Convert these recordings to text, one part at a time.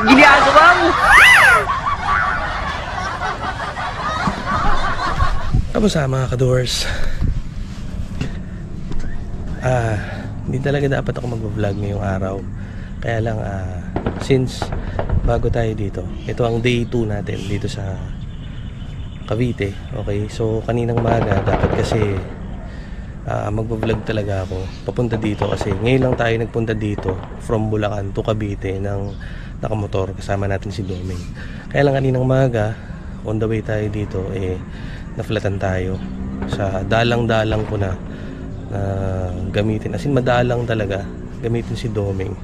ginagawa mo? Kamusta mga ka-doors? Hindi talaga dapat ako mag-vlog ngayong araw. Kaya lang since bago tayo dito, ito ang day 2 natin dito sa Cavite. Okay, so kaninang umaga dapat kasi mag-vlog talaga ako papunta dito kasi ngayon lang tayo nagpunta dito from Bulacan to Cavite ng nakamotor kasama natin si Doming. Kaya lang kaninang umaga on the way tayo dito naflatan tayo sa dalang-dalang ko na gamitin, as in madalang talaga gamitin si Doming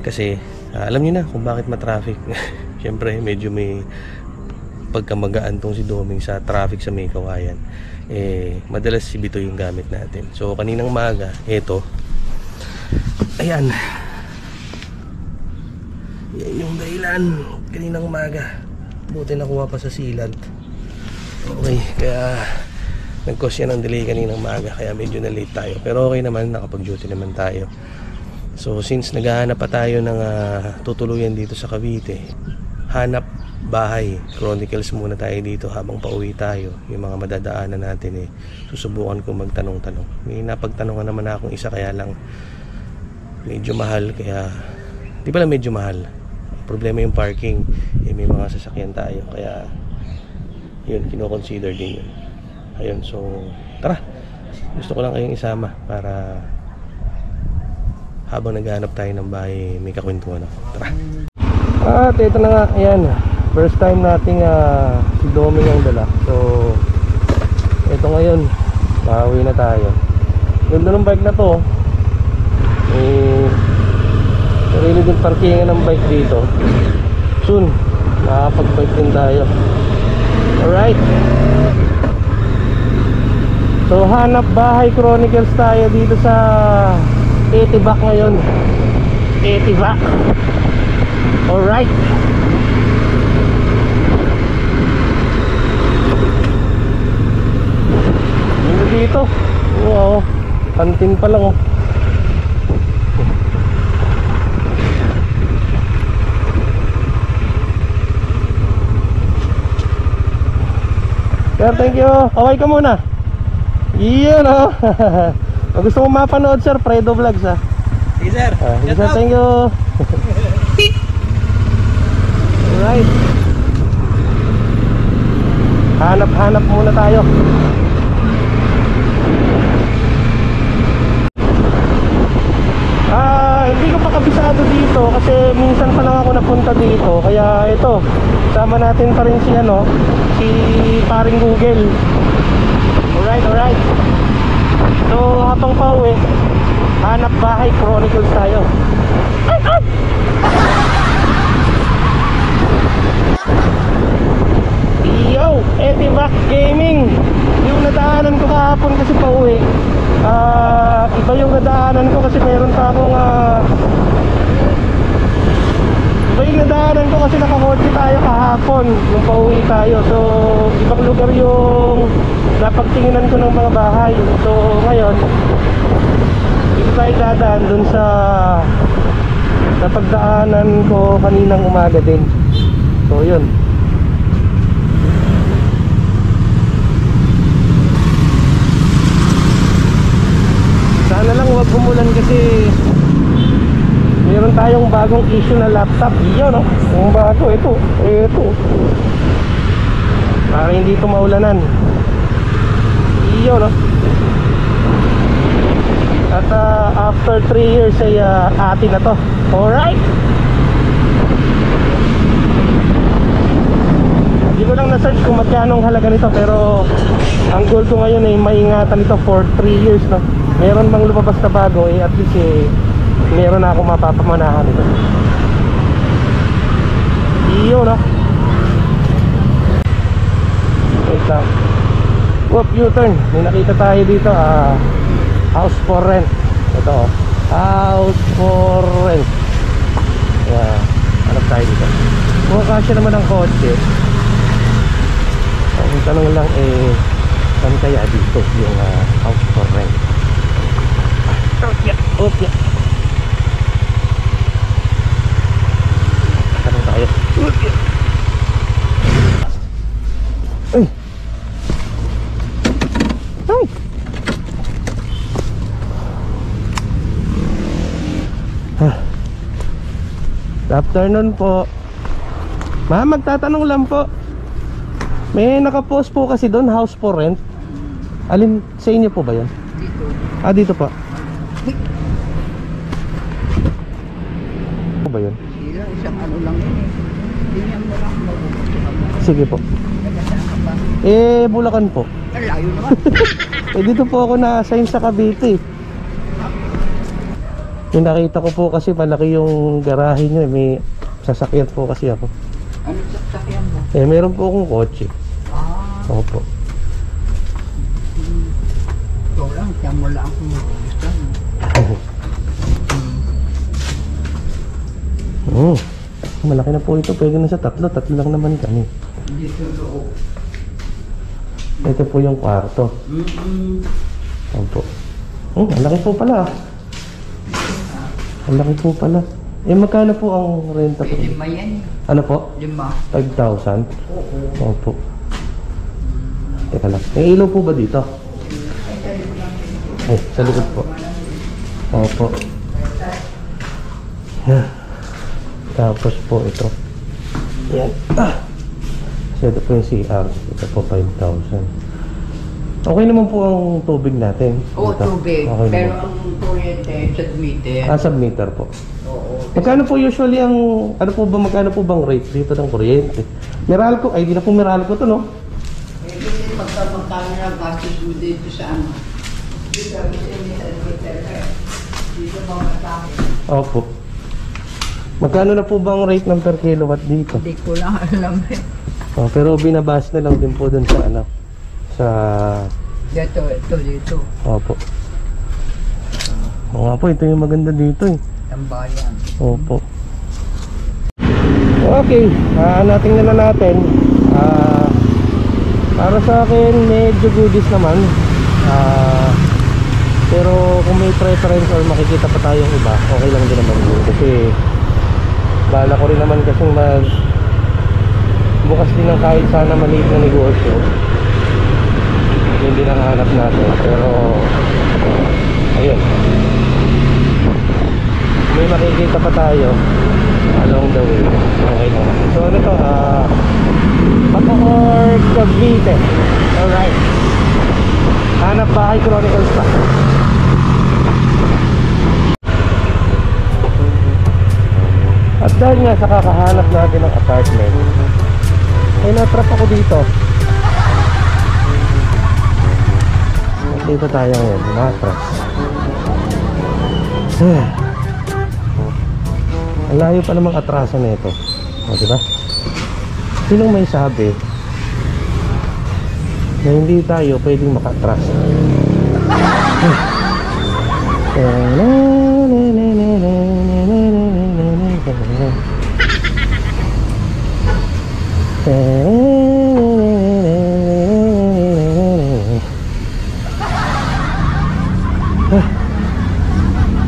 kasi alam niyo na kung bakit ma-traffic. Syempre medyo may pagkamagaan tong si Doming sa traffic sa May Kawayan. Madalas si Bito yung gamit natin. So kaninang umaga eto, ayan yan yung dahilan kaninang umaga, buti nakuha pa sa sealant. Okay, kaya nag-cause yan ng delay kaninang umaga, kaya medyo na late tayo. Pero okay naman, nakapag-duty naman tayo. So since naghahanap pa tayo ng tutuluyan dito sa Cavite, hanap bahay chronicles muna tayo dito habang pauwi tayo. Yung mga madadaanan natin susubukan ko magtanong-tanong. May napagtanongan naman akong isa, kaya lang medyo mahal. Kaya di pala medyo mahal, problema yung parking. May mga sasakyan tayo, kaya yun, kino-consider din yun. Ayun, so tara, gusto ko lang kayong isama para habang naghahanap tayo ng bahay may kakwentuhan ako. Tara. At ito na nga, ayan, first time nating si Doming ang dala. So ito ngayon, pauwi na tayo. Ganda ng bike na to. Sarili din parkingan ng bike dito. Soon makapag-bike din tayo. Alright, so hanap bahay chronicles tayo dito sa Etivac ngayon. Etivac. Alright, dito, wow, kantin pa lang oh. Sir, thank you. Okay ka muna. Iyon oh. Gusto mo mapanood sir, Fredo Vlogs Sige sir. Sige sir, thank you. Alright, hanap muna tayo. Hindi ko pa kabisado dito kasi minsan pa lang ako napunta dito. Kaya ito, sama natin pa rin si si paring Google. Alright. So habang pauwi, hanap bahay chronicles tayo. Yo, Etivac Gaming. Yung nadaanan ko kahapon kasi pauwi, iba yung nadaanan ko kasi meron pa akong iba yung nadaanan ko kasi naka-40 tayo kahapon nung pauwi tayo. So ibang lugar yung napagtinginan ko ng mga bahay. So ngayon dito tayo dadaan dun sa pagdaanan ko kaninang umaga din. So yun, sana lang wag umulan kasi meron tayong bagong issue na laptop. Iyon yung bago, ito para hindi ito maulanan. Iyon at after 3 years ay atin na to. Alright, hindi ko lang na-search kung magkano ang halaga nito, pero ang goal ko ngayon ay maingatan ito for 3 years Meron bang lumabas na bago at least meron na akong mapapamanahan ito. Iyo wait lang. Whoop, U-turn. May nakita tayo dito, house for rent. Ito house for rent. Hanap tayo dito. Kung kasya naman ang kotse, ang tanong lang saan kaya dito yung house for rent. Okay. tayo. Ay! Ay! Good afternoon po. Ma'am, magtatanong lang po. May nakapost po kasi doon, house for rent. Alin, sa inyo po ba yun? Dito. Ah, dito po. Ano ba yun? Sila, isang ano lang yun eh. Ganyan mo lang, mabubutuhan mo. Sige po. Nagasaan ka ba? Bulacan po. Layo naman. Dito po ako na-assign sa Cavite. Yung nakita ko po kasi malaki yung garahe nyo. May sasakyan po kasi ako. Ano sasakyan mo? Meron po akong kotse. Ah, Opo. ikaw lang, siya mo lang kung gusto mo. Malaki na po ito. Pwede na sa tatlo. Tatlo lang naman kami. Dito loob. Ito po yung kwarto. Opo. Ang laki po pala. Ang laki po pala. Magkano po ang renta po? 5 yan. Ano po? 5. 5,000? Oo. Opo. Teka lang. May ilaw po ba dito? Ay, sa likod po. Opo. Yan. Tapos po ito. Yan. So ito po yung CR. Ito po 5,000. Okay naman po ang tubig natin. Oo, Dito. tubig. Okay Pero naman. ang kuryente, submitted. Sub-meter po. Oo. Magkano po usually ang, magkano po bang rate dito ng kuryente? Meralco, ay di na po Meralco to, no? Hindi magkano na gastos mo dito sa ano. Dito, dito mga tayo. Opo. Magkano na po bang rate ng per kilowatt dito? Hindi ko lang alam eh. Pero binabas na lang din po dun sa sa... Dito. Opo. Oo nga po, ito yung maganda dito eh. Tambayan. Opo. Okay, natingnan na natin. Para sa akin, medyo goodies naman. Pero kung may preference or makikita pa tayong iba, okay lang din naman yun. Kasi bala ko rin naman kasing bukas din ng kahit sana maliit na negosyo. Hindi lang hanap natin. Pero ayun, may makikita pa tayo along the way. Okay lang. So ano to, Bacoor, Cavite. Alright, Hanap Bahay Chronicles pa. At dahil nga sa kakahanap natin ng apartment, ay natrap ako dito. Dito tayo ngayon, matras. Ang layo pa namang atrasan na ito. O, diba? Sinong may sabi na hindi tayo pwedeng makatras?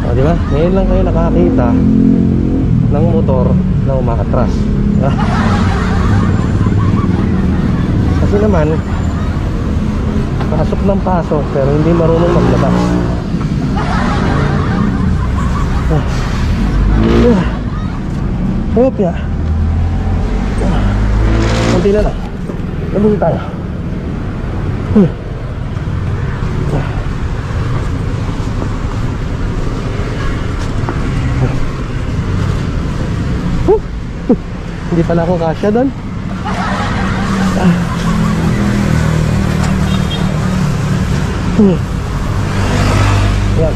O, diba? Ngayon lang kayo nakakita ng motor na umakatras. Kasi naman pasok ng pasok pero hindi marunong maglabas. Hopya. Kunti na lang. Labing tayo. Hindi pala ako kasya doon. Yan.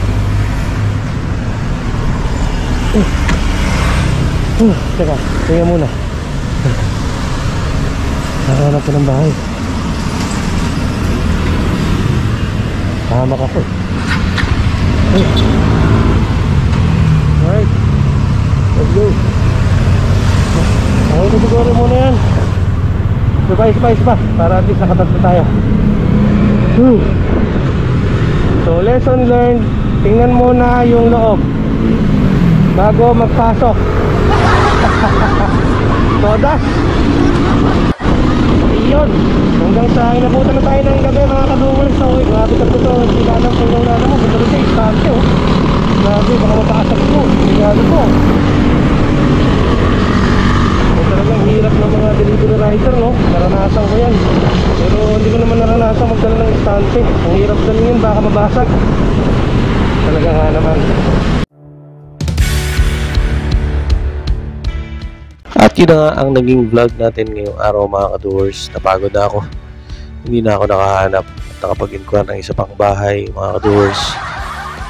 Teka, tingnan muna. Nakahanap ko ng bahay. Tama ka po. Alright, let's go. Okay ko siguro muna yan. Spice pa para at least nakatatlo tayo. So lesson learned, tingnan muna yung loob bago magpasok. Todas. Iyon. Hanggang sa inabutan na tayo ng gabi mga kaduwal. So, grabe ka to. Sinalang kung yung nana mo. Ganda rin siya. Istante oh. Grabe, baka mapasag ko. Sigado ko. Talagang hirap ng mga delivery rider, no? Naranasan ko yan. Pero hindi ko naman naranasan magdala ng istante. Ang hirap dalhin yun, baka mabasag. Talaga nga naman. At yun na nga ang naging vlog natin ngayong araw mga ka-doers. Napagod na ako. Hindi na ako nakahanap at nakapag-inquire ng isa pang bahay mga ka-doers.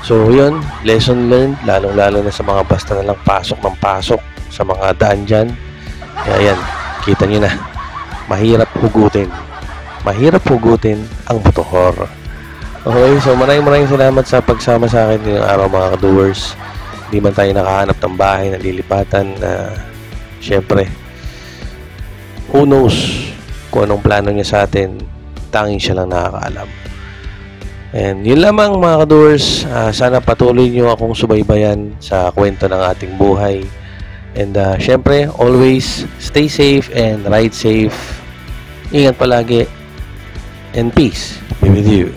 So yun, lesson learned. Lalong-lalo na sa mga basta na lang pasok ng pasok sa mga daan dyan. Kaya yan, kita nyo na. Mahirap hugutin. Mahirap hugutin ang motor. Okay, so maraming salamat sa pagsama sa akin ngayong araw mga ka-doers. Hindi man tayo nakahanap ng bahay na lilipatan na syempre, who knows kung anong plano niya sa atin. Tanging siya lang nakakaalam. And yun lamang mga ka-doers. Sana patuloy nyo akong subaybayan sa kwento ng ating buhay. And syempre, always stay safe and ride safe. Ingat palagi. And peace be with you.